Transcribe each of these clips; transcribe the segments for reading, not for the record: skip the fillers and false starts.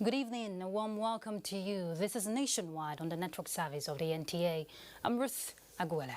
Good evening, a warm welcome to you. This is Nationwide on the network service of the NTA. I'm Ruth Agust.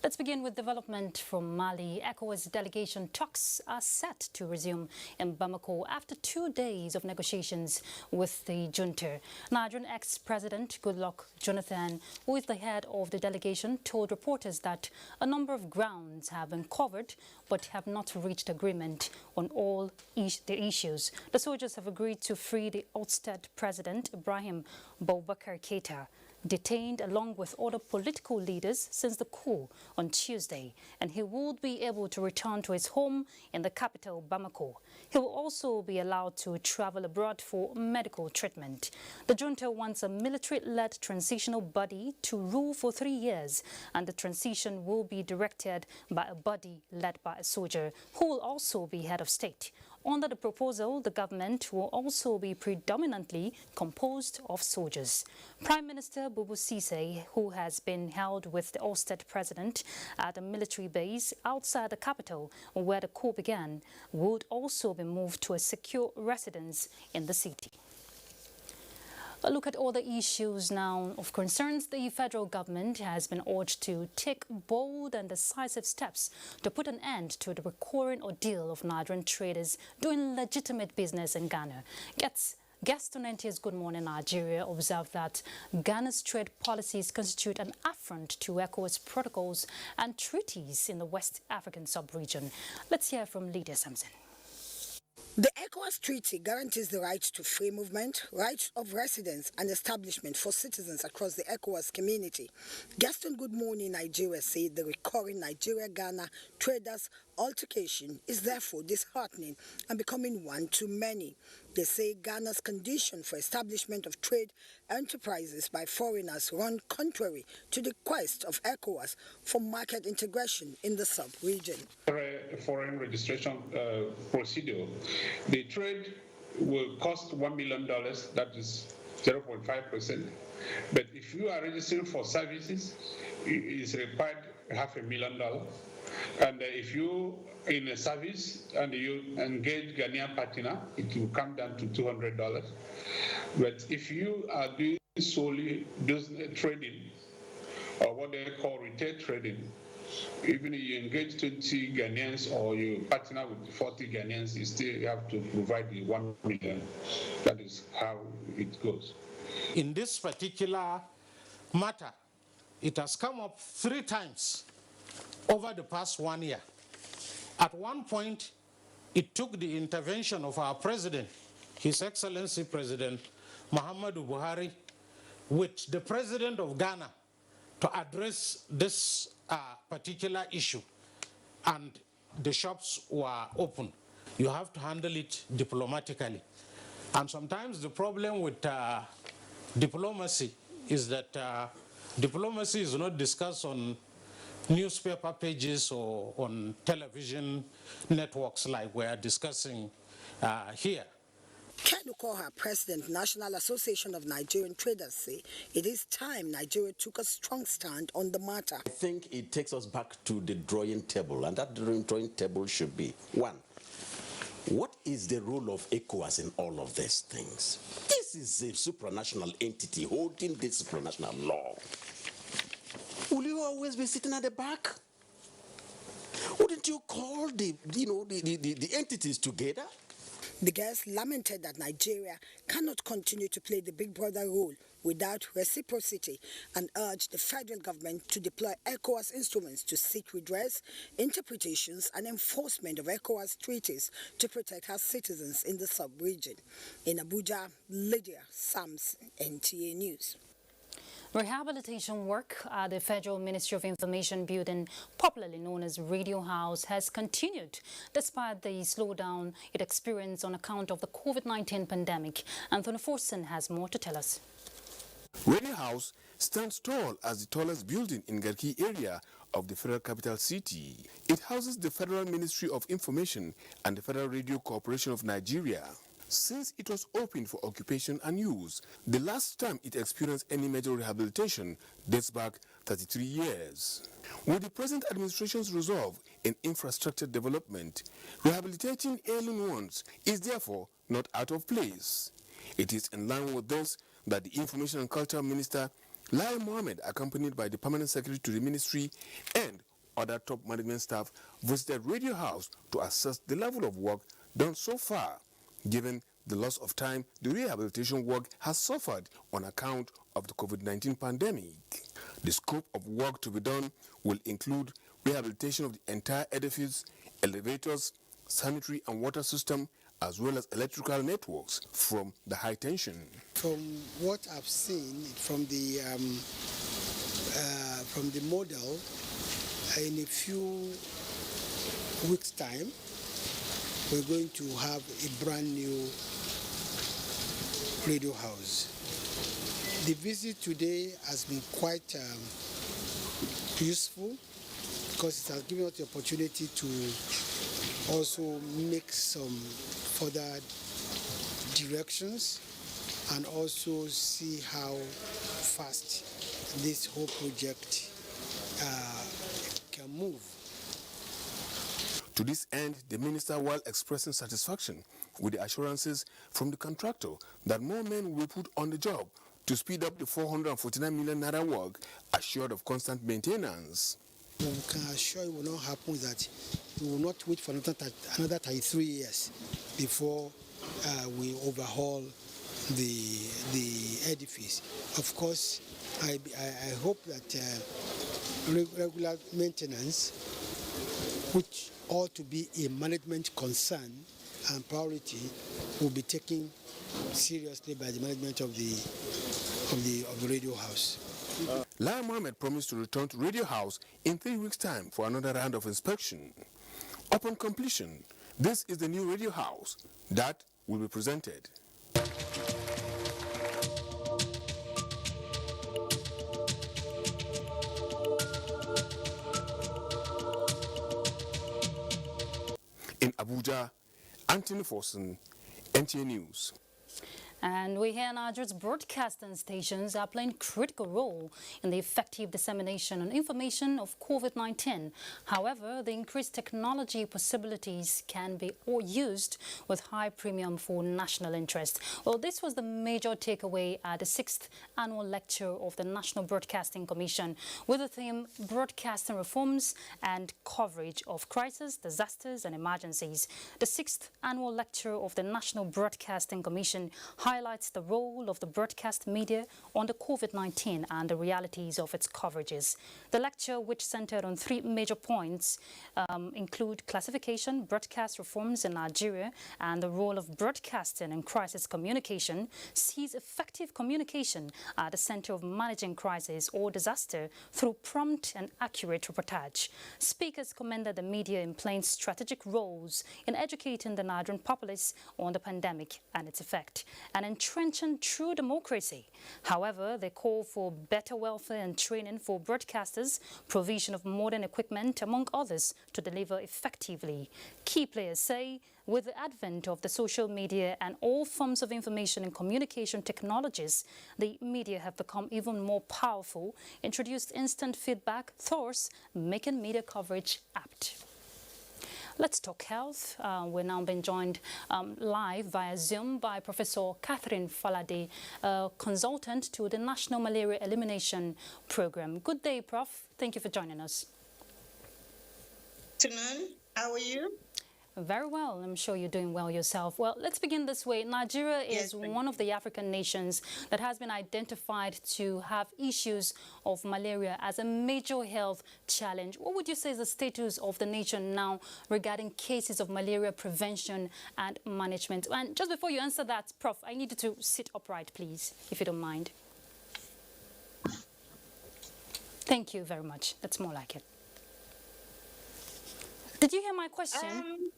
Let's begin with development from Mali. ECOWAS delegation talks are set to resume in Bamako after 2 days of negotiations with the junta. Nigerian ex-president Goodluck Jonathan, who is the head of the delegation, told reporters that a number of grounds have been covered but have not reached agreement on all the issues. The soldiers have agreed to free the ousted president Ibrahim Boubacar Keita, detained along with other political leaders since the coup on Tuesday, and he will be able to return to his home in the capital, Bamako. He will also be allowed to travel abroad for medical treatment. The junta wants a military-led transitional body to rule for 3 years, and the transition will be directed by a body led by a soldier who will also be head of state. Under the proposal, the government will also be predominantly composed of soldiers. Prime Minister Bubu Sise, who has been held with the ousted president at a military base outside the capital where the coup began, would also be moved to a secure residence in the city. A look at all the issues now of concerns. The federal government has been urged to take bold and decisive steps to put an end to the recurring ordeal of Nigerian traders doing legitimate business in Ghana. Guest on NTA's Good Morning Nigeria observed that Ghana's trade policies constitute an affront to ECOWAS protocols and treaties in the West African sub-region. Let's hear from Lydia Samson. The ECOWAS Treaty guarantees the right to free movement, rights of residence and establishment for citizens across the ECOWAS community. Guest on Good Morning Nigeria said the recurring Nigeria-Ghana traders altercation is therefore disheartening and becoming one too many. They say Ghana's condition for establishment of trade enterprises by foreigners run contrary to the quest of ECOWAS for market integration in the sub-region. Foreign registration procedure, the trade will cost $1 million, that is 0.5%. But if you are registering for services, it is required $500,000. And if you in a service and you engage Ghanaian partner, it will come down to $200. But if you are doing solely business trading, or what they call retail trading, even if you engage 20 Ghanaians or you partner with 40 Ghanaians, you still have to provide the 1 million. That is how it goes. In this particular matter, it has come up 3 times over the past 1 year. At one point, it took the intervention of our president, His Excellency President Muhammadu Buhari, with the president of Ghana to address this particular issue, and the shops were open. You have to handle it diplomatically. And sometimes the problem with diplomacy is that diplomacy is not discussed on newspaper pages or on television networks like we are discussing here. Ken Okoha, President, National Association of Nigerian Traders, say it is time Nigeria took a strong stand on the matter. I think it takes us back to the drawing table, and that drawing table should be, 1, what is the role of ECOWAS in all of these things? This is a supranational entity holding this supranational law. Will you always be sitting at the back? Wouldn't you call the entities together? The guests lamented that Nigeria cannot continue to play the big brother role without reciprocity and urged the federal government to deploy ECOWAS instruments to seek redress, interpretations and enforcement of ECOWAS treaties to protect our citizens in the sub-region. In Abuja, Lydia Sams, NTA News. Rehabilitation work at the Federal Ministry of Information building, popularly known as Radio House, has continued despite the slowdown it experienced on account of the COVID-19 pandemic. Anthony Forson has more to tell us. Radio House stands tall as the tallest building in Garki area of the Federal Capital City. It houses the Federal Ministry of Information and the Federal Radio Corporation of Nigeria. Since it was open for occupation and use, the last time it experienced any major rehabilitation dates back 33 years. With the present administration's resolve in infrastructure development, rehabilitating ailing ones is therefore not out of place. It is in line with this that the Information and Culture Minister, Lai Mohammed, accompanied by the Permanent Secretary to the Ministry and other top management staff, visited Radio House to assess the level of work done so far, given the loss of time the rehabilitation work has suffered on account of the COVID-19 pandemic. The scope of work to be done will include rehabilitation of the entire edifice, elevators, sanitary and water system, as well as electrical networks from the high tension. From what I've seen from the model, in a few weeks' time, we're going to have a brand new radio house. The visit today has been quite useful because it has given us the opportunity to also make some further directions and also see how fast this whole project can move. To this end, the minister, while expressing satisfaction with the assurances from the contractor that more men will be put on the job to speed up the 449 million naira work, assured of constant maintenance. We can assure it will not happen that we will not wait for another 33 years before we overhaul the edifice. Of course, I hope that regular maintenance, which ought to be a management concern and priority, will be taken seriously by the management of the radio house. Lai Mohammed promised to return to Radio House in 3 weeks' time for another round of inspection. Upon completion, this is the new Radio House that will be presented. In Abuja, Anthony Forson, NTA News. And we hear Nigeria's broadcasting stations are playing a critical role in the effective dissemination and information of COVID-19. However, the increased technology possibilities can be used with high premium for national interest. Well, this was the major takeaway at the 6th annual lecture of the National Broadcasting Commission with the theme Broadcasting Reforms and Coverage of Crises, Disasters and Emergencies. The 6th annual lecture of the National Broadcasting Commission highlights the role of the broadcast media on the COVID-19 and the realities of its coverages. The lecture, which centered on 3 major points, include classification, broadcast reforms in Nigeria, and the role of broadcasting in crisis communication, sees effective communication at the center of managing crisis or disaster through prompt and accurate reportage. Speakers commended the media in playing strategic roles in educating the Nigerian populace on the pandemic and its effect, and entrenching true democracy. However, they call for better welfare and training for broadcasters, provision of modern equipment, among others, to deliver effectively. Key players say, with the advent of the social media and all forms of information and communication technologies, the media have become even more powerful, introduced instant feedback, thus making media coverage apt. Let's talk health. We're now being joined live via Zoom by Professor Catherine Falade, consultant to the National Malaria Elimination Program. Good day, Prof. Thank you for joining us. Good afternoon. How are you? Very well. I'm sure you're doing well yourself. Well, let's begin this way. Nigeria is one of the African nations that has been identified to have issues of malaria as a major health challenge. What would you say is the status of the nation now regarding cases of malaria prevention and management? And just before you answer that, Prof, I need you to sit upright, please, if you don't mind. Thank you very much. That's more like it. Did you hear my question?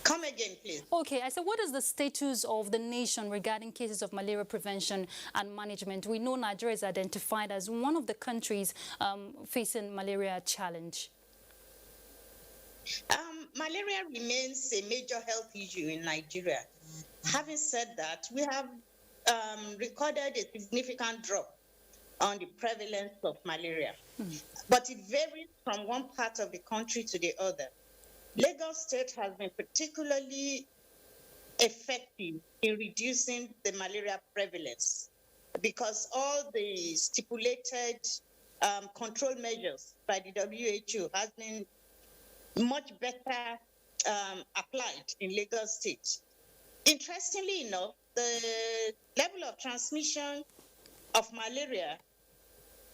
Come again, please. Okay, I said, what is the status of the nation regarding cases of malaria prevention and management? We know Nigeria is identified as one of the countries facing malaria challenge. Malaria remains a major health issue in Nigeria. Having said that, we have recorded a significant drop on the prevalence of malaria. But it varies from one part of the country to the other. Lagos State has been particularly effective in reducing the malaria prevalence, because all the stipulated control measures by the WHO has been much better applied in Lagos State. Interestingly enough, the level of transmission of malaria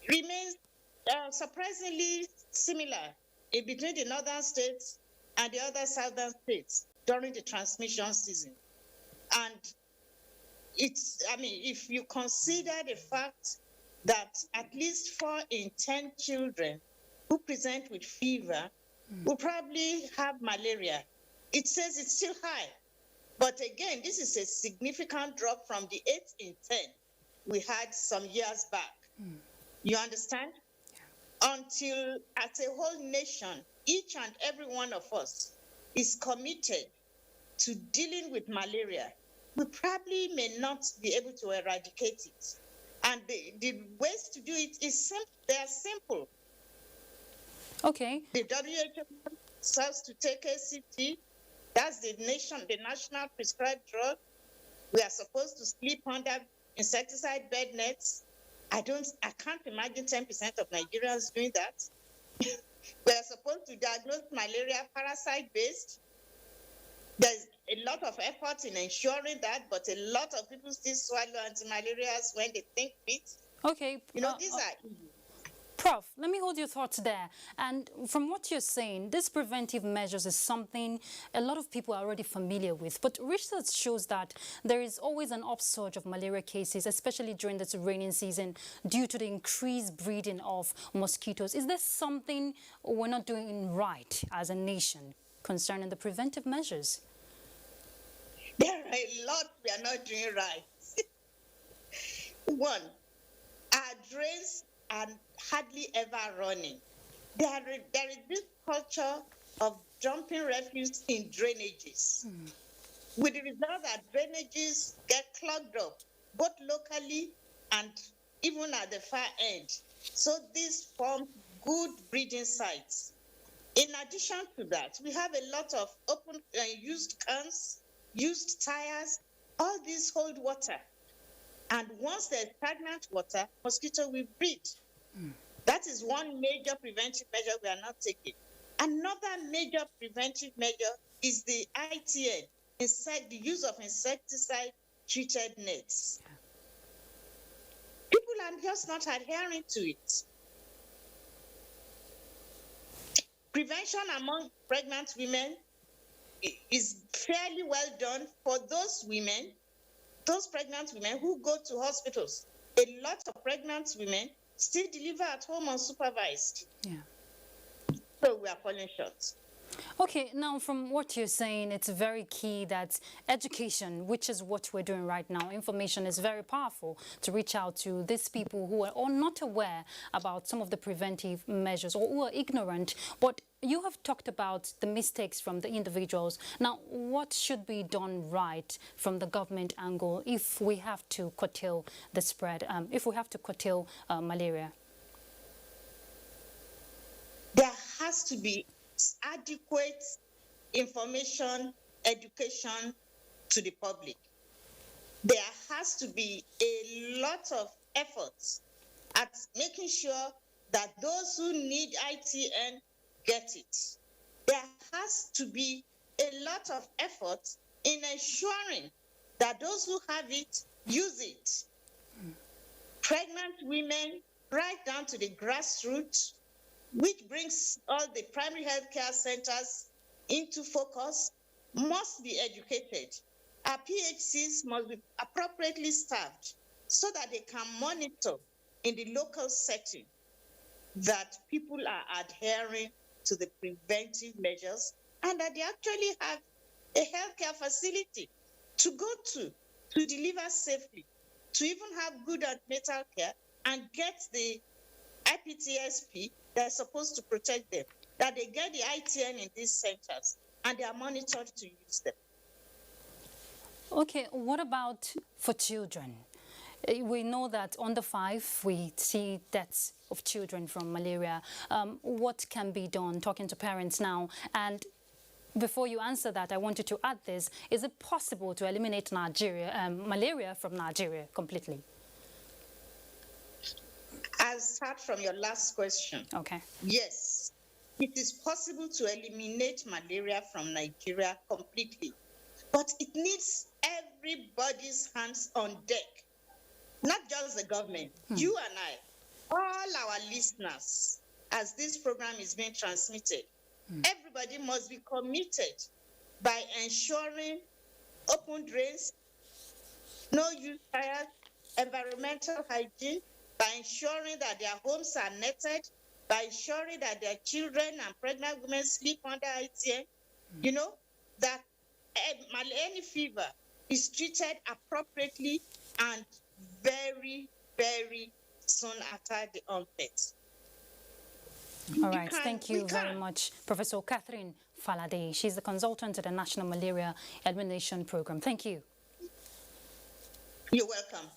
remains surprisingly similar in between the northern states and the other southern states during the transmission season. And if you consider the fact that at least 4 in 10 children who present with fever will probably have malaria, it says it's still high. But again, this is a significant drop from the 8 in 10 we had some years back. You understand? Yeah. Until as a whole nation, each and every one of us is committed to dealing with malaria, we probably may not be able to eradicate it. And the ways to do it is simple. They are simple. Okay. The WHO says to take ACT. That's the national prescribed drug. We are supposed to sleep under insecticide bed nets. I can't imagine 10% of Nigerians doing that. We are supposed to diagnose malaria parasite-based. There's a lot of effort in ensuring that, but a lot of people still swallow anti-malarials when they think fit. Okay. These are easy. Prof, let me hold your thoughts there. And from what you're saying, these preventive measures is something a lot of people are already familiar with. But research shows that there is always an upsurge of malaria cases, especially during this rainy season, due to the increased breeding of mosquitoes. Is there something we're not doing right as a nation concerning the preventive measures? There are a lot we are not doing right. One, our drains are hardly ever running. There is this culture of dumping refuse in drainages, with the result that drainages get clogged up, both locally and even at the far end. So these form good breeding sites. In addition to that, we have a lot of open used cans, used tires. All these hold water. And once there's stagnant water, mosquito will breed. That is one major preventive measure we are not taking. Another major preventive measure is the ITN, the use of insecticide-treated nets. People are just not adhering to it. Prevention among pregnant women is fairly well done for those pregnant women who go to hospitals. A lot of pregnant women still deliver at home unsupervised. Yeah. So we are falling short. Okay, now from what you're saying, it's very key that education, which is what we're doing right now, information is very powerful to reach out to these people who are not aware about some of the preventive measures or who are ignorant. But you have talked about the mistakes from the individuals. Now, what should be done right from the government angle if we have to curtail the spread, if we have to curtail malaria? There has to be adequate information, education to the public. There has to be a lot of efforts at making sure that those who need ITN get it. There has to be a lot of effort in ensuring that those who have it use it. Pregnant women, right down to the grassroots, which brings all the primary health care centers into focus, must be educated. Our PHCs must be appropriately staffed so that they can monitor in the local setting that people are adhering to the preventive measures and that they actually have a healthcare facility to go to deliver safely, to even have good antenatal care and get the IPTSP that's supposed to protect them, that they get the ITN in these centers and they are monitored to use them. Okay, what about for children? We know that under 5, we see deaths of children from malaria. What can be done, talking to parents now? And Before you answer that, I want you to add this. Is it possible to eliminate malaria from Nigeria completely? I'll start from your last question. Okay. Yes, it is possible to eliminate malaria from Nigeria completely, but it needs everybody's hands on deck, not just the government, you and I, all our listeners, as this program is being transmitted. Everybody must be committed by ensuring open drains, no use fires, environmental hygiene, by ensuring that their homes are netted, by ensuring that their children and pregnant women sleep under ITN, you know, that any fever is treated appropriately and very, very soon after the onset. All right, thank you very much, Professor Catherine Falade. She's the consultant at the National Malaria Elimination Program. Thank you. You're welcome.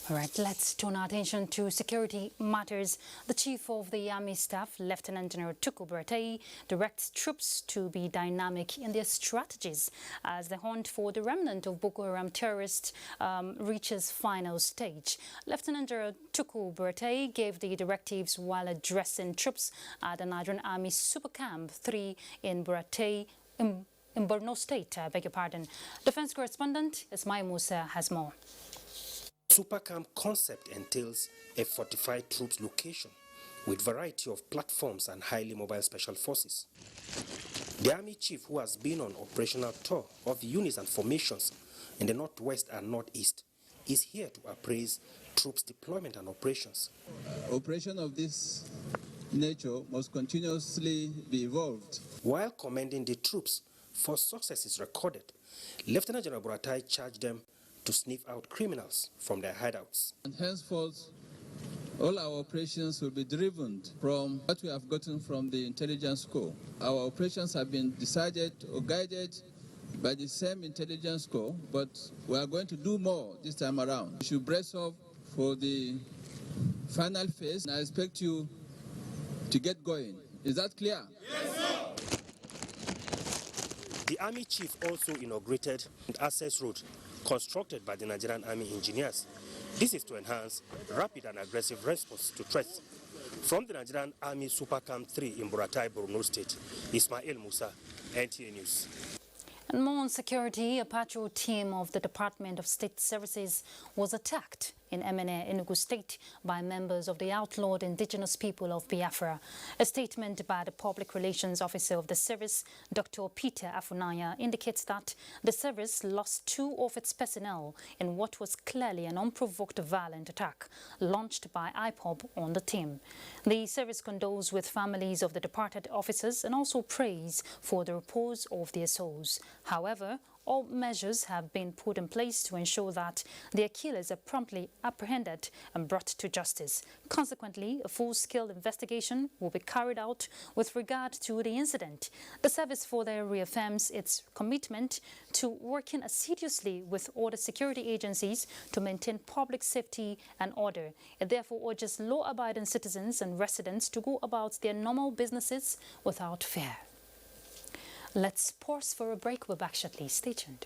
All right, let's turn our attention to security matters. The Chief of the Army Staff, Lieutenant General Tukur Buratai, directs troops to be dynamic in their strategies as the hunt for the remnant of Boko Haram terrorists reaches final stage. Lieutenant General Tukur Buratai gave the directives while addressing troops at the Nigerian Army Super Camp 3 in Buratai, in Borno State. Beg your pardon. Defense correspondent Ismail Musa has more. Super Camp concept entails a fortified troops location with variety of platforms and highly mobile special forces. The Army Chief, who has been on operational tour of units and formations in the northwest and northeast, is here to appraise troops deployment and operations. Operation of this nature must continuously be evolved. While commending the troops for successes recorded, Lieutenant General Buratai charged them to sniff out criminals from their hideouts. And henceforth, all our operations will be driven from what we have gotten from the intelligence corps. Our operations have been decided or guided by the same intelligence corps, but we are going to do more this time around. We should brace up for the final phase, and I expect you to get going. Is that clear? Yes, sir. The Army Chief also inaugurated an access road constructed by the Nigerian Army engineers. This is to enhance rapid and aggressive response to threats. From the Nigerian Army Super Camp 3 in Buratai, Borno State, Ismail Musa, NTA News. And more on security, a patrol team of the Department of State Services was attacked in Emene, Enugu State, by members of the outlawed indigenous people of Biafra. A statement by the Public Relations Officer of the service, Dr. Peter Afunaya, indicates that the service lost 2 of its personnel in what was clearly an unprovoked violent attack launched by IPOB on the team. The service condoles with families of the departed officers and also prays for the repose of their souls. However, all measures have been put in place to ensure that their killers are promptly apprehended and brought to justice. Consequently, a full-scale investigation will be carried out with regard to the incident. The service further reaffirms its commitment to working assiduously with other security agencies to maintain public safety and order. It therefore urges law-abiding citizens and residents to go about their normal businesses without fear. Let's pause for a break. We're back shortly. Stay tuned.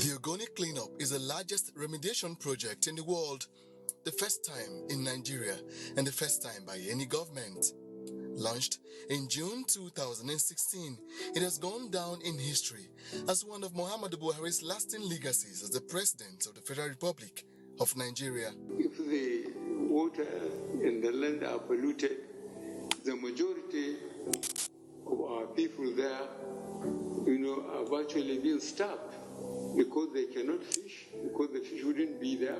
The Organic Cleanup is the largest remediation project in the world, the first time in Nigeria and the first time by any government. Launched in June 2016, it has gone down in history as one of Muhammadu Buhari's lasting legacies as the President of the Federal Republic of Nigeria. If the water in the land are polluted, the majority of our people there, are virtually being starved because they cannot fish, because the fish wouldn't be there.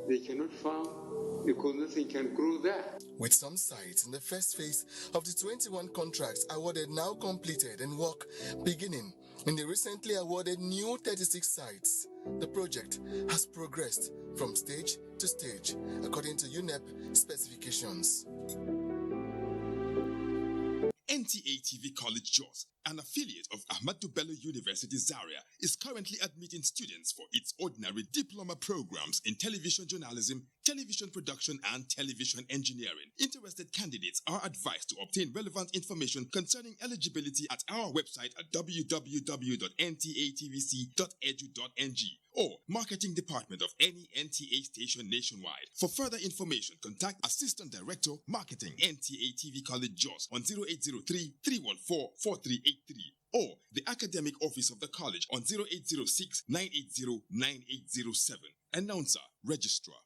They cannot farm because nothing can grow there. With some sites in the first phase of the 21 contracts awarded now completed and work beginning in the recently awarded new 36 sites, the project has progressed from stage to stage according to UNEP specifications. NTA TV College Jos an affiliate of Ahmadu Bello University Zaria, is currently admitting students for its ordinary diploma programs in television journalism, television production, and television engineering. Interested candidates are advised to obtain relevant information concerning eligibility at our website at www.ntatvc.edu.ng or marketing department of any NTA station nationwide. For further information, contact Assistant Director, Marketing, NTA TV College Jos on 0803-314-4383 or the Academic Office of the College on 0806-980-9807. Announcer, Registrar.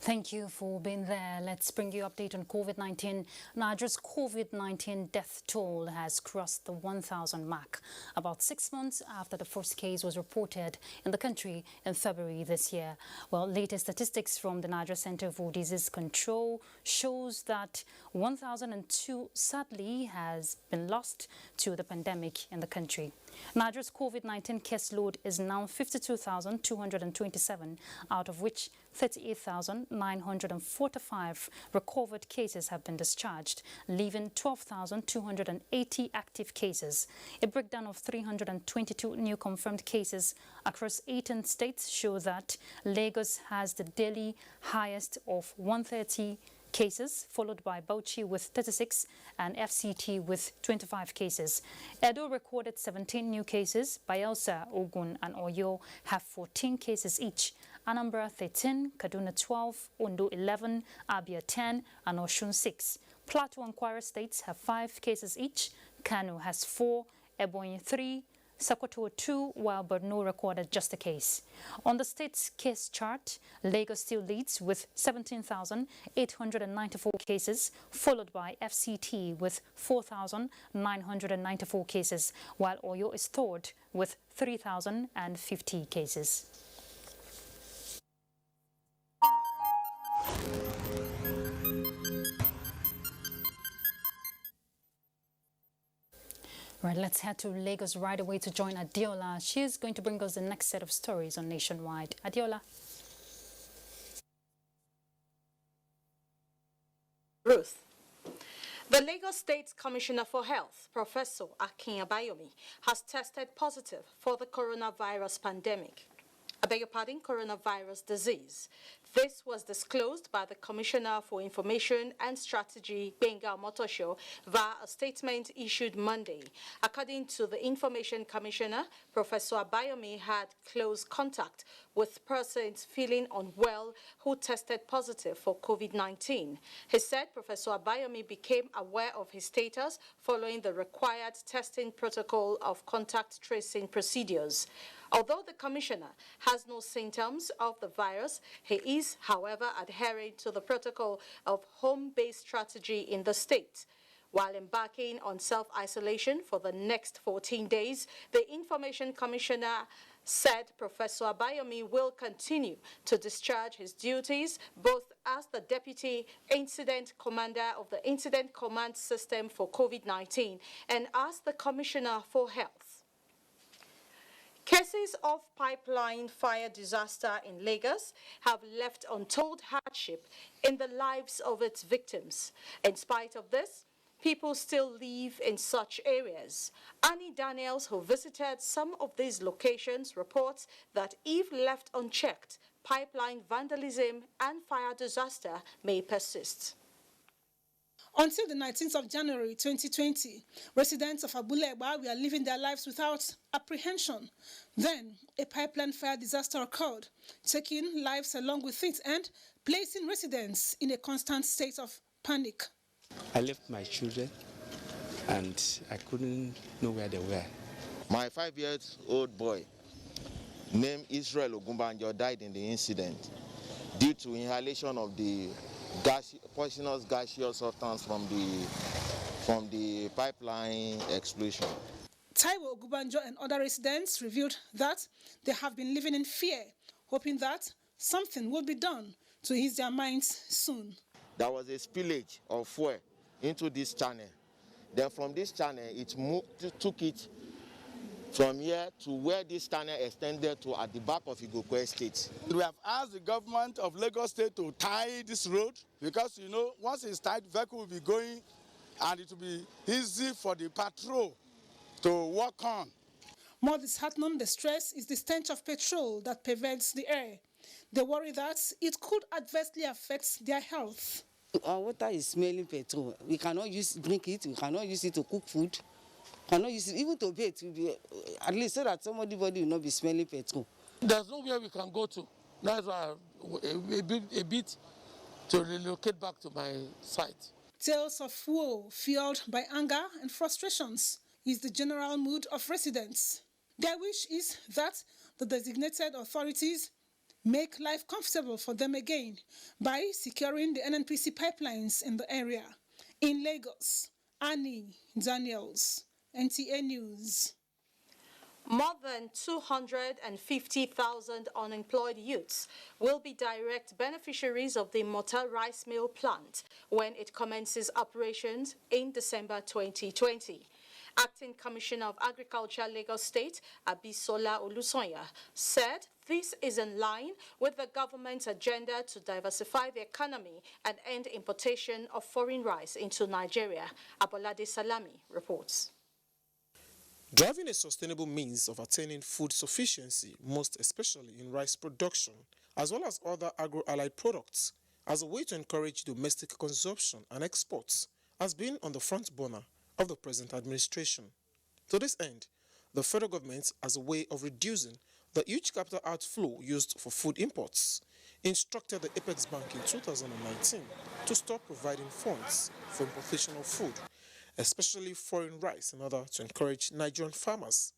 Thank you for being there. Let's bring you update on COVID-19. Nigeria's COVID-19 death toll has crossed the 1,000 mark, about 6 months after the first case was reported in the country in February this year. Well, latest statistics from the Nigeria Center for Disease Control shows that 1,002 sadly has been lost to the pandemic in the country. Nigeria's COVID-19 case load is now 52,227, out of which 38,945 recovered cases have been discharged, leaving 12,280 active cases. A breakdown of 322 new confirmed cases across 18 states shows that Lagos has the daily highest of 130 cases, followed by Bauchi with 36 and FCT with 25 cases. Edo recorded 17 new cases. Bayelsa, Ogun and Oyo have 14 cases each. Anambra 13, Kaduna 12, Ondo 11, Abia 10 and Osun 6. Plateau and Kwara states have 5 cases each. Kano has 4, Ebonyi 3, Sokoto 2, while Borno recorded just a case. On the state's case chart, Lagos still leads with 17,894 cases, followed by FCT with 4,994 cases, while Oyo is third with 3,050 cases. Right, let's head to Lagos right away to join Adiola. She's going to bring us the next set of stories on Nationwide. Adiola. Ruth. The Lagos State Commissioner for Health, Professor Akin Abayomi, has tested positive for the coronavirus pandemic. Coronavirus disease. This was disclosed by the Commissioner for Information and Strategy, Benga Motosho, via a statement issued Monday. According to the Information Commissioner, Professor Abayomi had close contact with persons feeling unwell who tested positive for COVID-19. He said Professor Abayomi became aware of his status following the required testing protocol of contact tracing procedures. Although the Commissioner has no symptoms of the virus, he is, however, adhering to the protocol of home-based strategy in the state. While embarking on self-isolation for the next 14 days, the Information Commissioner said Professor Abayomi will continue to discharge his duties both as the Deputy Incident Commander of the Incident Command System for COVID-19 and as the Commissioner for Health. Cases of pipeline fire disaster in Lagos have left untold hardship in the lives of its victims. In spite of this, people still live in such areas. Annie Daniels, who visited some of these locations, reports that if left unchecked, pipeline vandalism and fire disaster may persist. Until the 19th of January 2020, residents of Abuja were living their lives without apprehension. Then, a pipeline fire disaster occurred, taking lives along with it and placing residents in a constant state of panic. I left my children and I couldn't know where they were. My 5-year-old boy, named Israel Ogumbanjo, died in the incident due to inhalation of the poisonous gaseous substance from the pipeline explosion. Taiwo Ogubanjo and other residents revealed that they have been living in fear, hoping that something will be done to ease their minds soon. There was a spillage of fuel into this channel. Then from this channel, took it from here to where this channel extended to at the back of Igokwe State. We have asked the government of Lagos State to tie this road because, once it's tied, vehicle will be going and it will be easy for the patrol to walk on. More disheartening the stress is the stench of petrol that pervades the air. They worry that it could adversely affect their health. Our water is smelling petrol. We cannot drink it, we cannot use it to cook food, cannot use it even to bathe, at least so that somebody will not be smelling petrol. There's nowhere we can go to. That's why a bit to relocate back to my site. Tales of woe fueled by anger and frustrations is the general mood of residents. Their wish is that the designated authorities make life comfortable for them again by securing the NNPC pipelines in the area. In Lagos, Annie Daniels, NTA News. More than 250,000 unemployed youths will be direct beneficiaries of the Mota rice mill plant when it commences operations in December 2020. Acting Commissioner of Agriculture, Lagos State, Abisola Olusonya, said this is in line with the government's agenda to diversify the economy and end importation of foreign rice into Nigeria. Abolade Salami reports. Driving a sustainable means of attaining food sufficiency, most especially in rice production, as well as other agro-allied products, as a way to encourage domestic consumption and exports, has been on the front burner of the present administration. To this end, the federal government, as a way of reducing the huge capital outflow used for food imports, instructed the Apex Bank in 2019 to stop providing funds for importation of food, especially foreign rice, in order to encourage Nigerian farmers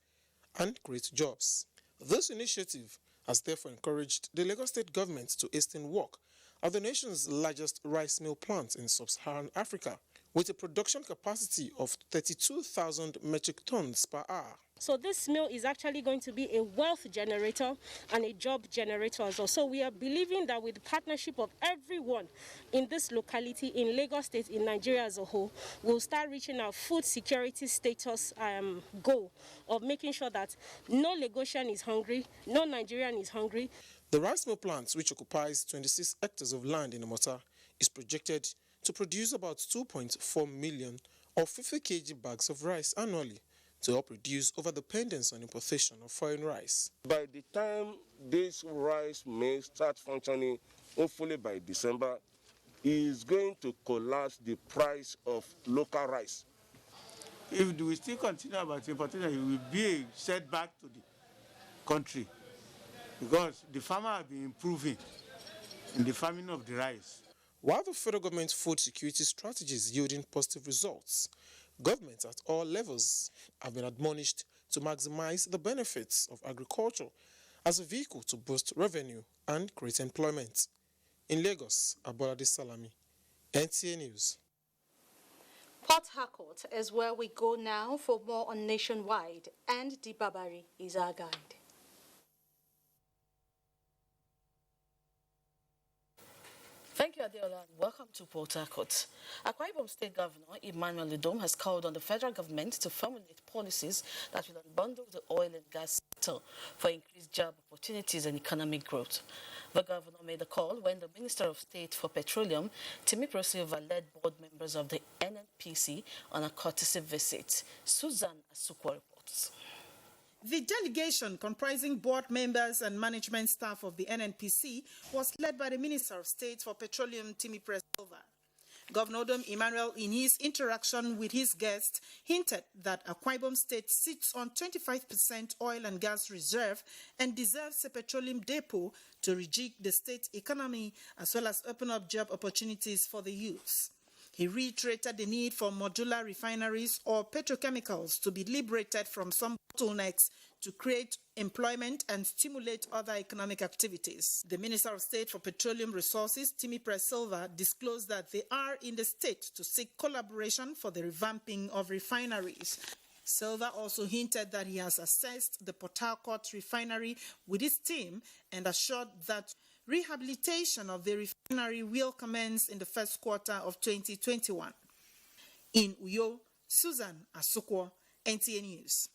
and create jobs. This initiative has therefore encouraged the Lagos State government to hasten work at the nation's largest rice mill plant in sub-Saharan Africa, with a production capacity of 32,000 metric tons per hour. So this mill is actually going to be a wealth generator and a job generator as well. So we are believing that with the partnership of everyone in this locality, in Lagos State, in Nigeria as a whole, we'll start reaching our food security status goal of making sure that no Lagosian is hungry, no Nigerian is hungry. The rice mill plant, which occupies 26 hectares of land in Omota, is projected to produce about 2.4 million or 50 kg bags of rice annually, to help reduce over-dependence on importation of foreign rice. By the time this rice may start functioning, hopefully by December, is going to collapse the price of local rice. If we still continue about importation, it will be a setback to the country, because the farmer have been improving in the farming of the rice. While the federal government's food security strategy is yielding positive results, governments at all levels have been admonished to maximize the benefits of agriculture as a vehicle to boost revenue and create employment. In Lagos, Abolade Salami, NTA News. Port Harcourt is where we go now for more on Nationwide, and Dibabari is our guide. Thank you, Adeola, and welcome to Port Harcourt. Akwa Ibom State Governor Emmanuel Ludom has called on the federal government to formulate policies that will unbundle the oil and gas sector for increased job opportunities and economic growth. The governor made the call when the Minister of State for Petroleum, Timipro Silva, led board members of the NNPC on a courtesy visit. Susan Asukwa reports. The delegation, comprising board members and management staff of the NNPC, was led by the Minister of State for Petroleum, Timipro Silva. Governor Udom Emmanuel, in his interaction with his guests, hinted that Akwa Ibom State sits on 25% oil and gas reserve and deserves a petroleum depot to rejig the state economy as well as open up job opportunities for the youths. He reiterated the need for modular refineries or petrochemicals to be liberated from some bottlenecks to create employment and stimulate other economic activities. The Minister of State for Petroleum Resources, Timi Silva, disclosed that they are in the state to seek collaboration for the revamping of refineries. Silva also hinted that he has assessed the Port Harcourt refinery with his team and assured that rehabilitation of the refinery will commence in the first quarter of 2021. In Uyo, Susan Asukwo, NTA News.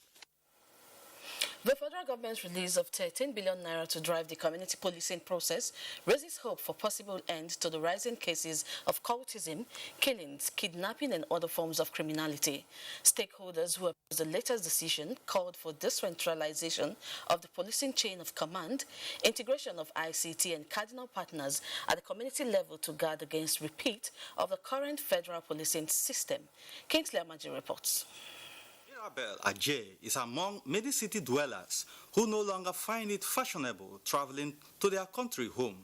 The federal government's release of 13 billion naira to drive the community policing process raises hope for possible end to the rising cases of cultism, killings, kidnapping and other forms of criminality. Stakeholders who opposed the latest decision called for decentralization of the policing chain of command, integration of ICT and cardinal partners at the community level to guard against repeat of the current federal policing system. Kingsley Amaji reports. Abel Ajay is among many city dwellers who no longer find it fashionable traveling to their country home,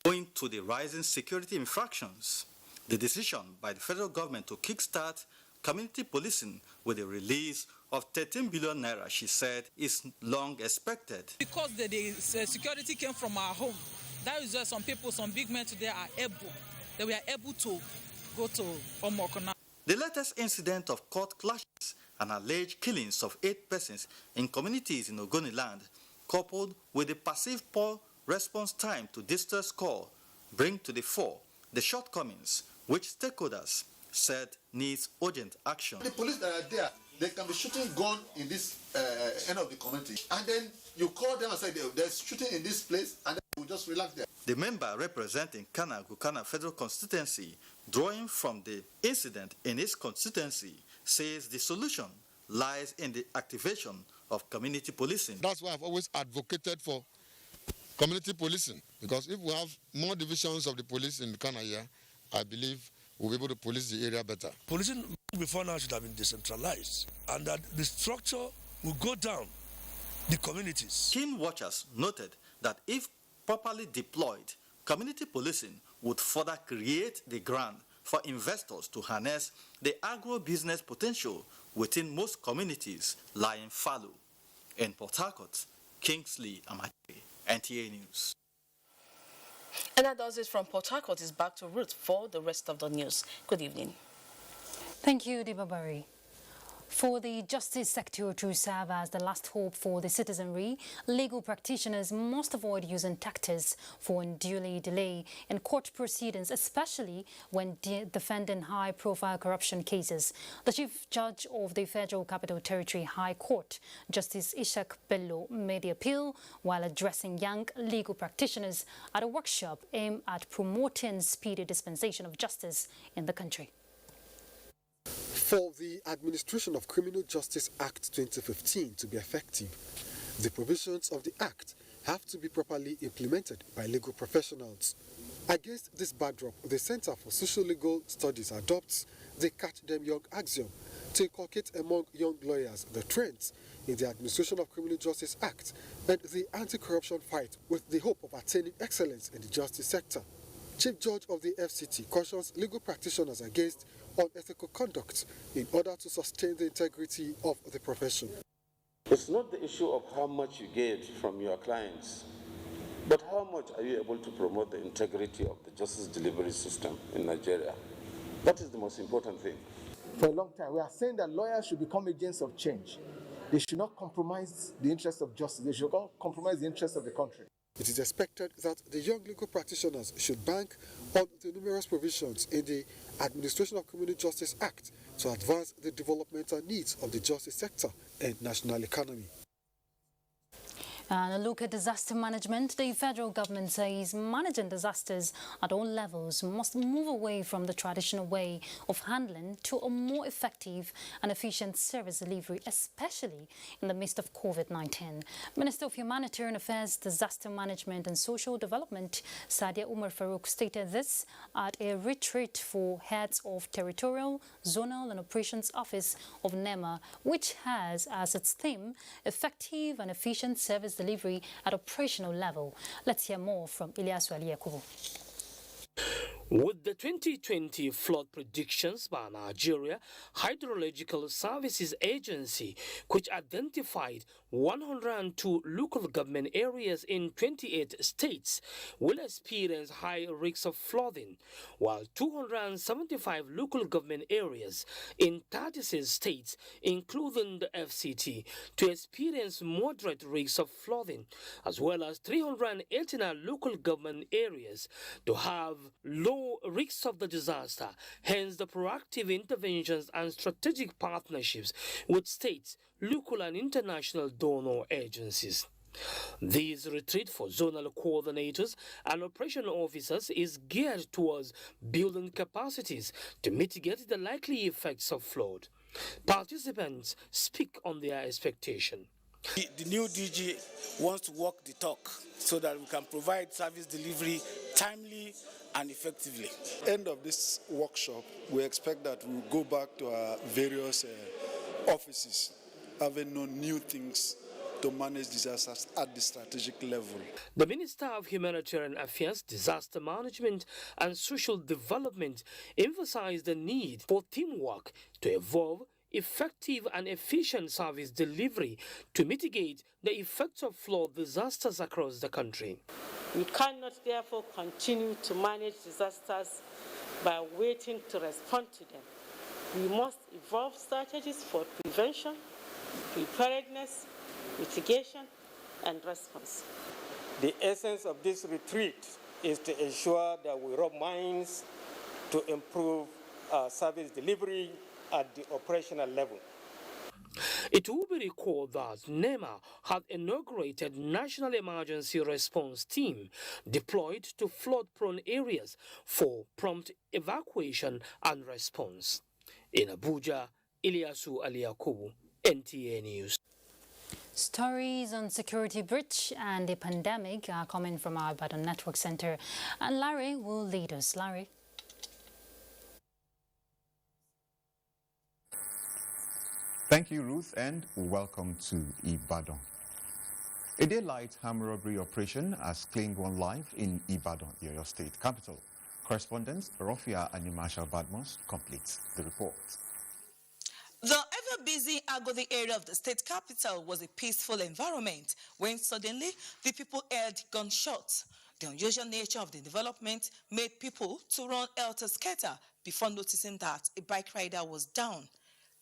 owing to the rising security infractions. The decision by the federal government to kickstart community policing with the release of 13 billion naira, she said, is long expected. Because the security came from our home, that is why some people, some big men today they were able to go to Omokona. The latest incident of court clashes and alleged killings of 8 persons in communities in Ogoniland, coupled with the perceived poor response time to distress call, bring to the fore the shortcomings which stakeholders said needs urgent action. The police that are there, they can be shooting gun in this end of the community, and then you call them and say there's shooting in this place, and then you just relax there. The member representing Gukana Federal Constituency, drawing from the incident in his constituency, says the solution lies in the activation of community policing. That's why I've always advocated for community policing, because if we have more divisions of the police in Ghana here, I believe we'll be able to police the area better. Policing before now should have been decentralized, and that the structure will go down the communities. Keen watchers noted that if properly deployed, community policing would further create the ground for investors to harness the agro-business potential within most communities lying fallow. In Port Harcourt, Kingsley Amaji, NTA News. And that does it from Port Harcourt. Is back to Ruth for the rest of the news. Good evening. Thank you, Dibabari. For the justice sector to serve as the last hope for the citizenry, legal practitioners must avoid using tactics for unduly delay in court proceedings, especially when defending high-profile corruption cases. The Chief Judge of the Federal Capital Territory High Court, Justice Ishak Bello, made the appeal while addressing young legal practitioners at a workshop aimed at promoting speedy dispensation of justice in the country. For the Administration of Criminal Justice Act 2015 to be effective, the provisions of the Act have to be properly implemented by legal professionals. Against this backdrop, the Center for Social Legal Studies adopts the Catch Them Young axiom to inculcate among young lawyers the trends in the Administration of Criminal Justice Act and the anti-corruption fight with the hope of attaining excellence in the justice sector. Chief Judge of the FCT cautions legal practitioners against unethical conduct in order to sustain the integrity of the profession. It's not the issue of how much you get from your clients, but how much are you able to promote the integrity of the justice delivery system in Nigeria? That is the most important thing. For a long time, we are saying that lawyers should become agents of change. They should not compromise the interests of justice. They should not compromise the interests of the country. It is expected that the young legal practitioners should bank on the numerous provisions in the Administration of Criminal Justice Act to advance the developmental needs of the justice sector and national economy. And a look at disaster management. The federal government says managing disasters at all levels must move away from the traditional way of handling to a more effective and efficient service delivery, especially in the midst of COVID-19. Minister of Humanitarian Affairs, Disaster Management and Social Development, Sadia Umar Farouk, stated this at a retreat for heads of Territorial, Zonal and Operations Office of NEMA, which has as its theme effective and efficient service delivery at operational level. Let's hear more from Ilyasu Aliyakubu. With the 2020 flood predictions by Nigeria Hydrological Services Agency, which identified 102 local government areas in 28 states will experience high risks of flooding, while 275 local government areas in 36 states, including the FCT, to experience moderate risks of flooding, as well as 389 local government areas to have low risks of the disaster, hence the proactive interventions and strategic partnerships with states, local and international donor agencies. This retreat for zonal coordinators and operation officers is geared towards building capacities to mitigate the likely effects of flood. Participants speak on their expectation. The new DG wants to walk the talk so that we can provide service delivery timely and effectively. End of this workshop, we expect that we'll go back to our various offices, having known new things to manage disasters at the strategic level. The Minister of Humanitarian Affairs, Disaster Management and Social Development emphasized the need for teamwork to evolve effective and efficient service delivery to mitigate the effects of flood disasters across the country. We cannot therefore continue to manage disasters by waiting to respond to them. We must evolve strategies for prevention, preparedness, mitigation, and response. The essence of this retreat is to ensure that we rub minds to improve service delivery at the operational level. It will be recalled that NEMA had inaugurated National Emergency Response Team deployed to flood-prone areas for prompt evacuation and response. In Abuja, Ilyasu Aliakubu, NTA News. Stories on security breach and the pandemic are coming from our Ibadan Network Center, and Larry will lead us. Larry. Thank you, Ruth, and welcome to Ibadan. A daylight armed robbery operation has claimed one life in Ibadan, your state capital. Correspondent Rofia and Marshal Badmos completes the report. The ever-busy Agodi area of the state capital was a peaceful environment when suddenly the people heard gunshots. The unusual nature of the development made people to run helter-skelter before noticing that a bike rider was down.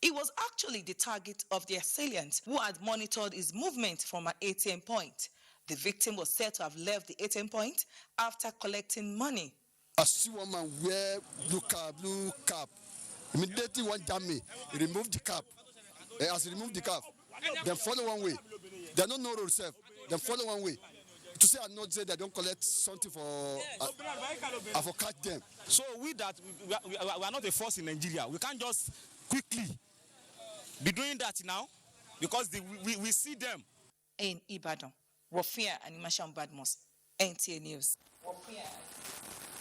He was actually the target of the assailant who had monitored his movement from an ATM point. The victim was said to have left the ATM point after collecting money. I see one man wear blue cap. Immediately one jam me, he removed the cap. As he removed the cap, then follow one way. They don't know themselves. Then follow one way. To say I'm not say they don't collect something for catch them. So we are not a force in Nigeria. We can't just quickly be doing that now because we see them. In Ibadan, Rofia and Marshal Badmos, NTA News.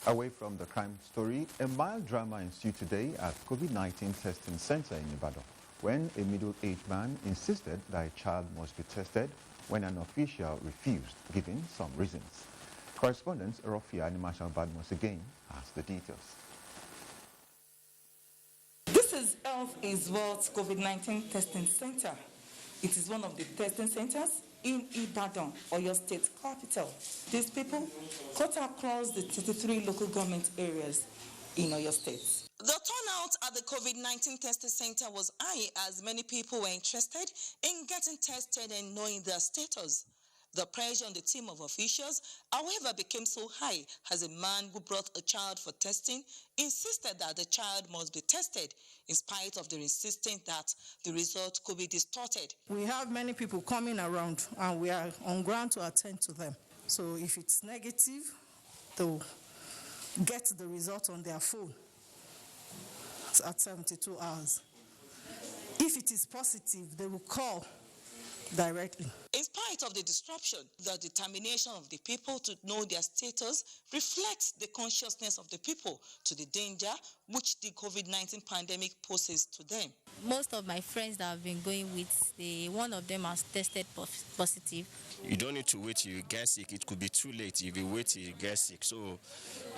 Away from the crime story, a mild drama ensued today at COVID-19 testing center in Ibadan when a middle-aged man insisted that a child must be tested when an official refused, giving some reasons. Correspondent Rofia and Marshal Badmos again has the details. This is Health is Wealth COVID-19 testing center. It is one of the testing centers in Ibadan, Oyo State capital. These people cut across the 33 local government areas in Oyo State. The turnout at the COVID-19 testing center was high as many people were interested in getting tested and knowing their status. The pressure on the team of officials, however, became so high as a man who brought a child for testing insisted that the child must be tested in spite of their insisting that the result could be distorted. We have many people coming around and we are on ground to attend to them. So if it's negative, they'll get the result on their phone at 72 hours. If it is positive, they will call directly. In spite of the disruption, the determination of the people to know their status reflects the consciousness of the people to the danger which the COVID-19 pandemic poses to them. Most of my friends that I've been going with, one of them has tested positive. You don't need to wait till you get sick. It could be too late if you wait till you get sick. So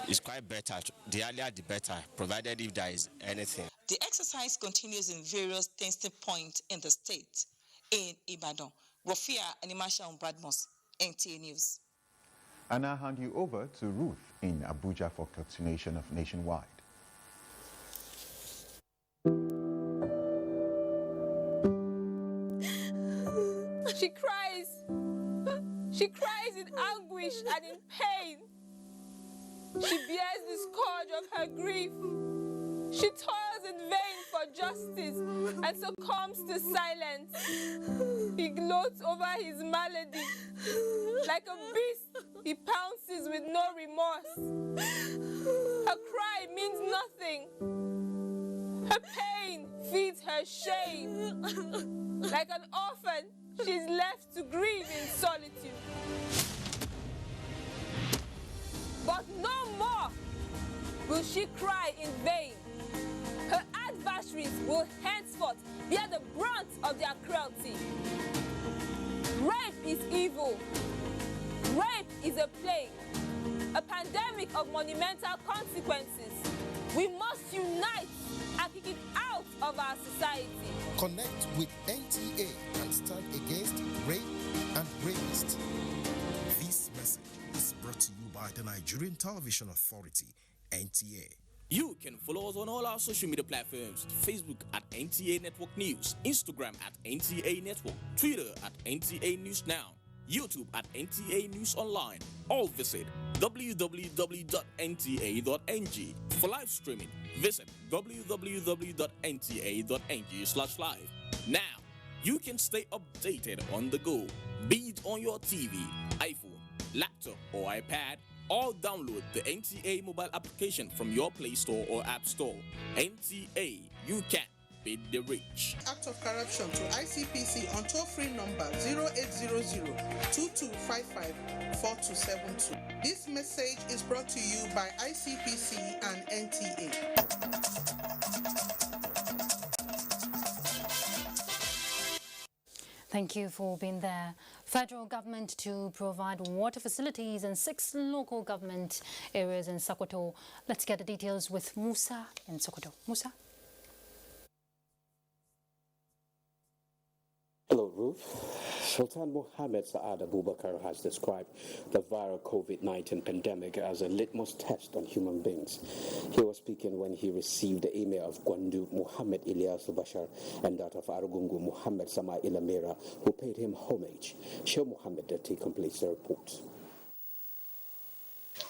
it's quite better. The earlier the better, provided if there is anything. The exercise continues in various testing points in the state. In Ibadan, Rofia Animasha Badmos, NTA News. And I hand you over to Ruth in Abuja for continuation of Nationwide. She cries. She cries in anguish and in pain. She bears the scourge of her grief. She toils in vain for justice and succumbs to silence. He gloats over his malady. Like a beast, he pounces with no remorse. Her cry means nothing. Her pain feeds her shame. Like an orphan, she's left to grieve in solitude. But no more will she cry in vain. Her adversaries will henceforth bear the brunt of their cruelty. Rape is evil. Rape is a plague, a pandemic of monumental consequences. We must unite and kick it out of our society. Connect with NTA and stand against rape and rapists. This message is brought to you by the Nigerian Television Authority, NTA. You can follow us on all our social media platforms: Facebook at NTA Network News, Instagram at NTA Network, Twitter at NTA News Now, YouTube at NTA News Online. Or visit www.nta.ng. For live streaming, visit www.nta.ng/live. Now, you can stay updated on the go, be it on your TV, iPhone, laptop, or iPad, or download the NTA mobile application from your Play Store or App Store. NTA, you can beat the rich. Act of corruption to ICPC on toll-free number 0800-2255-4272. This message is brought to you by ICPC and NTA. Thank you for being there. Federal government to provide water facilities in 6 local government areas in Sokoto. Let's get the details with Musa in Sokoto. Musa? Hello, Ruth. Sultan Mohammed Saad Abubakar has described the viral COVID-19 pandemic as a litmus test on human beings. He was speaking when he received the email of Gwandu Muhammad Ilyas Bashar and that of Arugungu Muhammad Sama Ilamera, who paid him homage. Sheikh Mohammed Dati completes the report.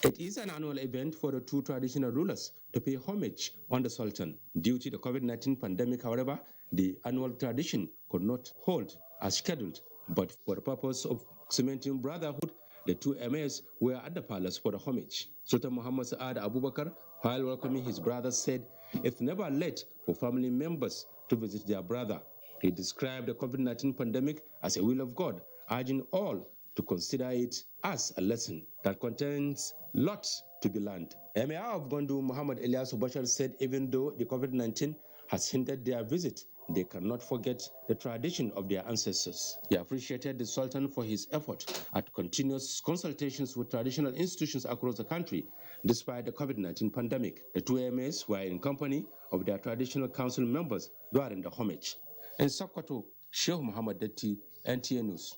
It is an annual event for the two traditional rulers to pay homage on the Sultan. Due to the COVID-19 pandemic, however, the annual tradition could not hold as scheduled, but for the purpose of cementing brotherhood, the two emirs were at the palace for the homage. Sultan Muhammad Saad Abubakar, while welcoming his brothers, said it's never late for family members to visit their brother. He described the COVID-19 pandemic as a will of God, urging all to consider it as a lesson that contains lots to be learned. Emir of Gwandu, Muhammad Ilyas Bashar, said even though the COVID-19 has hindered their visit, they cannot forget the tradition of their ancestors. He appreciated the Sultan for his effort at continuous consultations with traditional institutions across the country, despite the COVID-19 pandemic. The two emirs were in company of their traditional council members during the homage. In Sokoto, Sheikh Muhammad Dati, NTA News.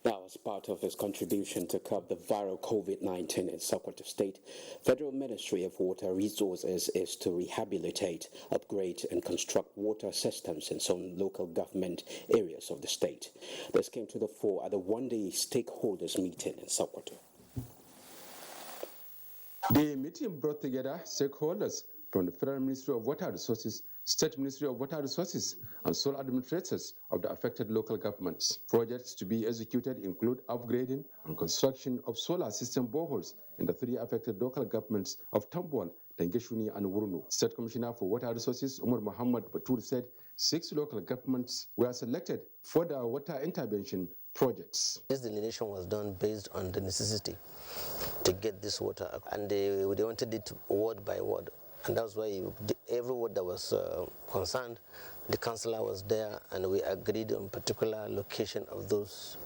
Now, as part of his contribution to curb the viral COVID-19 in Sokoto State, Federal Ministry of Water Resources is to rehabilitate, upgrade and construct water systems in some local government areas of the state. This came to the fore at the one-day stakeholders meeting in Sokoto. The meeting brought together stakeholders from the Federal Ministry of Water Resources, State Ministry of Water Resources, and sole administrators of the affected local governments. Projects to be executed include upgrading and construction of solar system boreholes in the 3 affected local governments of Tambuwal, Tangeshuni and Wurnu. State Commissioner for Water Resources, Umar Muhammad Batur, said 6 local governments were selected for the water intervention projects. This delineation was done based on the necessity to get this water, and they wanted it word by word. And that's why every word that was concerned, the councillor was there, and we agreed on particular location of those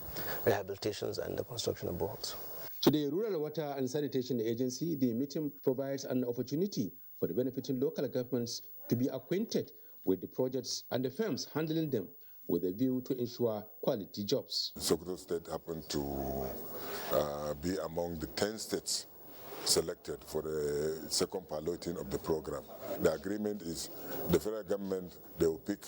rehabilitations and the construction of boreholes. To the Rural Water and Sanitation Agency, the meeting provides an opportunity for the benefiting local governments to be acquainted with the projects and the firms handling them, with a view to ensure quality jobs. Sokoto State happened to be among the 10 states selected for the second piloting of the program. The agreement is the federal government, they will pick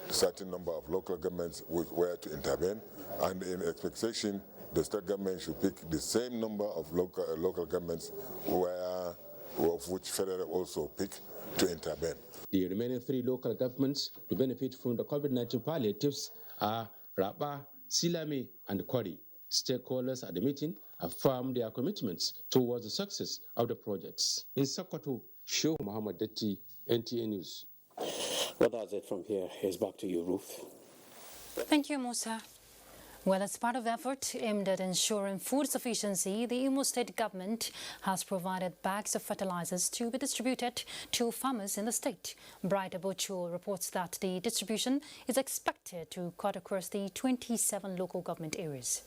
a certain number of local governments where to intervene, and in expectation, the state government should pick the same number of local governments of which federal also pick to intervene. The remaining 3 local governments to benefit from the COVID-19 palliatives are Raba, Silame, and Kwari. Stakeholders at the meeting affirmed their commitments towards the success of the projects. In Sokoto, Shehu Muhammad Detti, NTA News. Well, that's it from here. Here's back to you, Ruth. Thank you, Musa. Well, as part of the effort aimed at ensuring food sufficiency, the Imo State government has provided bags of fertilizers to be distributed to farmers in the state. Bright Abuja reports that the distribution is expected to cut across the 27 local government areas.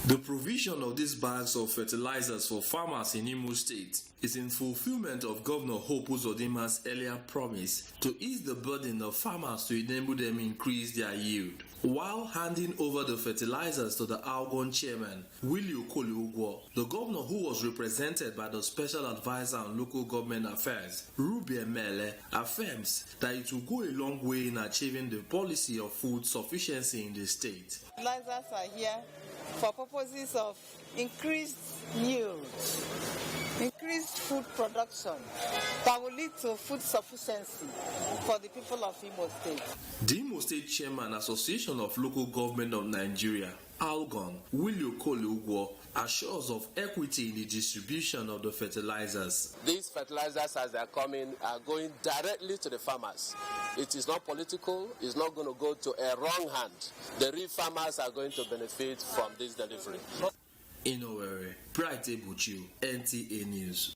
The provision of these bags of fertilizers for farmers in Imo State is in fulfillment of Governor Hope Uzodima's earlier promise to ease the burden of farmers to enable them increase their yield. While handing over the fertilizers to the Algon chairman, Willie Okoli-Ugwo, the governor, who was represented by the special advisor on local government affairs, Ruby Emele, affirms that it will go a long way in achieving the policy of food sufficiency in the state. Fertilizers are here for purposes of increased yields, increased food production that will lead to food sufficiency for the people of Imo State. The Imo State Chairman, Association of Local Government of Nigeria, Algon, Willie Okoli-Ugwo, assures of equity in the distribution of the fertilizers. These fertilizers, as they are coming, are going directly to the farmers. It is not political. It's not going to go to a wrong hand. The real farmers are going to benefit from this delivery. In Owerri, Bright Ebuchu, NTA News.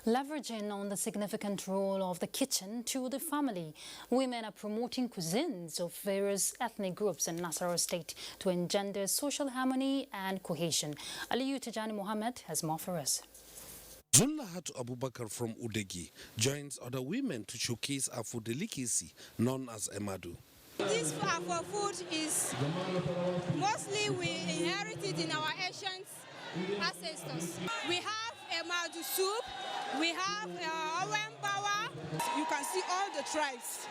Leveraging on the significant role of the kitchen to the family, women are promoting cuisines of various ethnic groups in Nasarawa State to engender social harmony and cohesion. Aliyu Tijani Mohammed has more for us. Zulahatu Abubakar from Udegi joins other women to showcase a food delicacy known as Emadu. This for food is mostly we inherited in our ancient ancestors. We have Emadu soup, we have Owenbawa. You can see all the tribes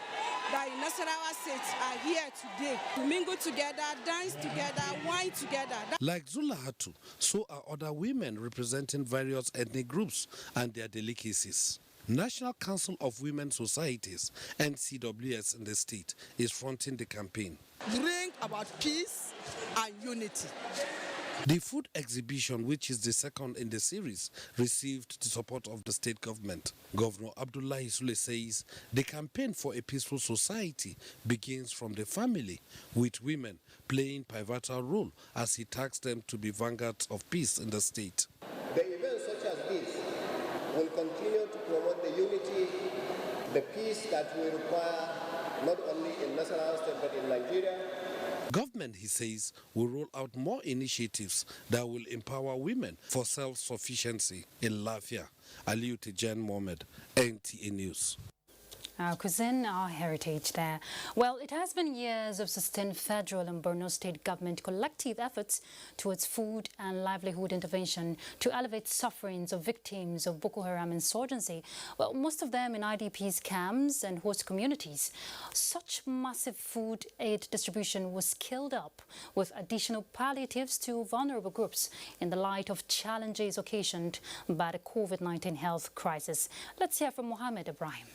that in Nasarawa State are here today. We mingle together, dance together, wine together. Like Zulahatu, so are other women representing various ethnic groups and their delicacies. National Council of Women Societies, NCWS in the state, is fronting the campaign. Bring about peace and unity. The food exhibition, which is the second in the series, received the support of the state government. Governor Abdullahi Sule says the campaign for a peaceful society begins from the family, with women playing a pivotal role as he tasked them to be vanguards of peace in the state. The events such as this will continue to promote the unity, the peace that we require not only in Nasarawa State but in Nigeria. Government, he says, will roll out more initiatives that will empower women for self-sufficiency in Lafia. Aliyu Tijan Mohammed, NTA News. Our cuisine, our heritage there. Well, it has been years of sustained federal and Borno State government collective efforts towards food and livelihood intervention to elevate sufferings of victims of Boko Haram insurgency. Well, most of them in IDPs camps and host communities. Such massive food aid distribution was scaled up with additional palliatives to vulnerable groups in the light of challenges occasioned by the COVID-19 health crisis. Let's hear from Mohammed Ibrahim.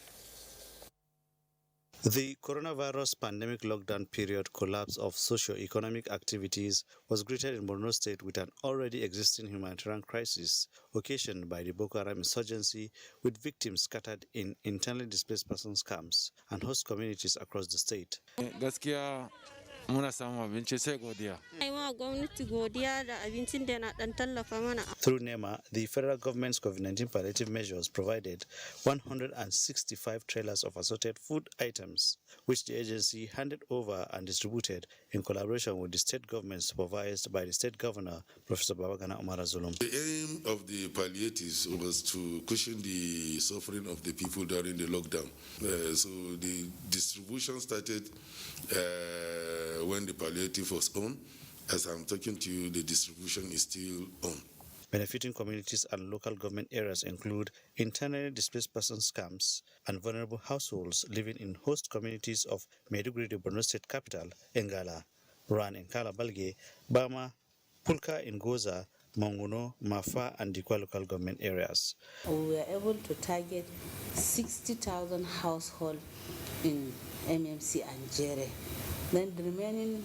The coronavirus pandemic lockdown period collapse of socio-economic activities was greeted in Borno State with an already existing humanitarian crisis occasioned by the Boko Haram insurgency, with victims scattered in internally displaced persons camps and host communities across the state. Gaskiya muna samun abinci sai godiya. Through NEMA, the federal government's COVID-19 palliative measures provided 165 trailers of assorted food items, which the agency handed over and distributed in collaboration with the state government supervised by the state governor, Professor Babagana Umar Zulum. The aim of the palliatives was to cushion the suffering of the people during the lockdown. So the distribution started when the palliative was on. As I'm talking to you, the distribution is still on. Benefiting communities and local government areas include internally displaced persons camps and vulnerable households living in host communities of Maiduguri, the Borno State capital, Ngala, Ran in Kalabalge, Bama, Pulka in Goza, Manguno, Mafa, and Dikwa local government areas. We were able to target 60,000 households in MMC and Jere. Then the remaining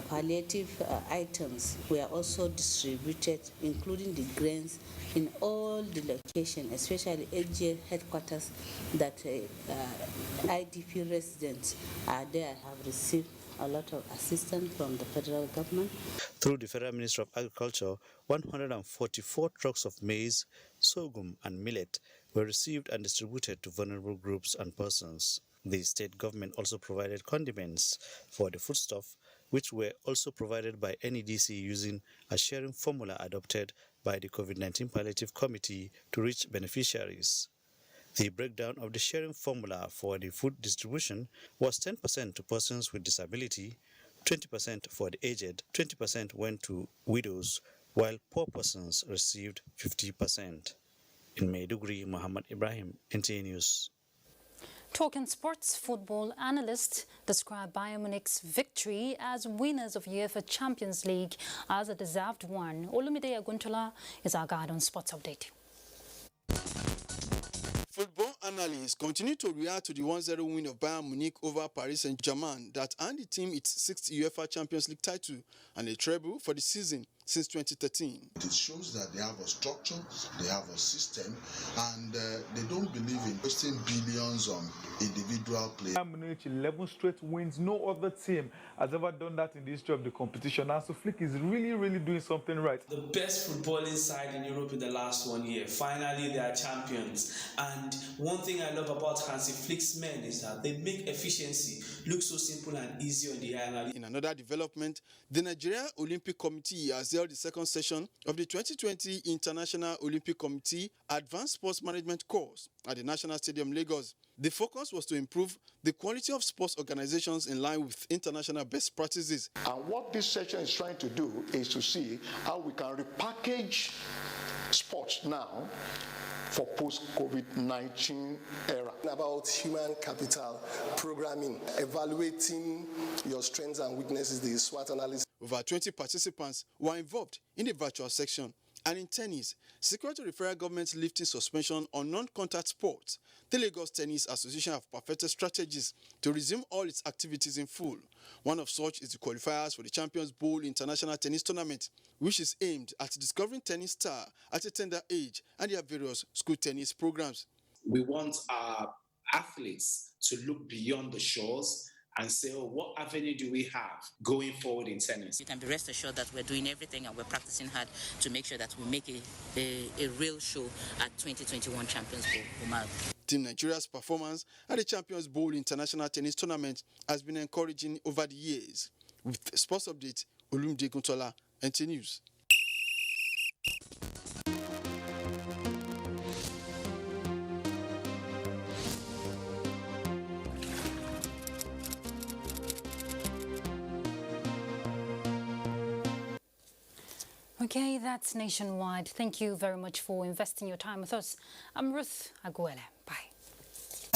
palliative items were also distributed, including the grains, in all the locations, especially AGL headquarters that IDP residents are there, have received a lot of assistance from the federal government. Through the Federal Ministry of Agriculture, 144 trucks of maize, sorghum, and millet were received and distributed to vulnerable groups and persons. The state government also provided condiments for the foodstuff, which were also provided by NEDC using a sharing formula adopted by the COVID-19 Palliative Committee to reach beneficiaries. The breakdown of the sharing formula for the food distribution was 10% to persons with disability, 20% for the aged, 20% went to widows, while poor persons received 50%. In Maiduguri, Muhammad Ibrahim, NTA News. Talking sports, football analysts describe Bayern Munich's victory as winners of UEFA Champions League as a deserved one. Olumide Aguntola is our guide on Sports Update. Football analysts continue to react to the 1-0 win of Bayern Munich over Paris Saint-Germain that earned the team its 6th UEFA Champions League title and a treble for the season since 2013. It shows that they have a structure, they have a system, and they don't believe in wasting billions on individual players. Bayern Munich 11 straight wins. No other team has ever done that in the history of the competition. And so Flick is really doing something right. The best footballing side in Europe in the last 1 year. Finally, they are champions. And one thing I love about Hansi Flick's men is that they make efficiency look so simple and easy on the eye. In another development, the Nigerian Olympic Committee has held the second session of the 2020 International Olympic Committee Advanced Sports Management course at the National Stadium, Lagos. The focus was to improve the quality of sports organizations in line with international best practices. And what this session is trying to do is to see how we can repackage sports now for post-COVID-19 era. About human capital, programming, evaluating your strengths and weaknesses, the SWOT analysis. Over 20 participants were involved in the virtual section. And in tennis, secret to the federal government's lifting suspension on non-contact sports, the Lagos Tennis Association have perfected strategies to resume all its activities in full. One of such is the qualifiers for the Champions Bowl International Tennis Tournament, which is aimed at discovering tennis stars at a tender age and their various school tennis programs. We want our athletes to look beyond the shores and say, oh, what avenue do we have going forward in tennis? You can be rest assured that we're doing everything and we're practicing hard to make sure that we make a real show at 2021 Champions Bowl. Team Nigeria's performance at the Champions Bowl International Tennis Tournament has been encouraging over the years. With Sports Update, Olumide Aguntola, NTA News. Okay, that's Nationwide. Thank you very much for investing your time with us. I'm Ruth Aguele.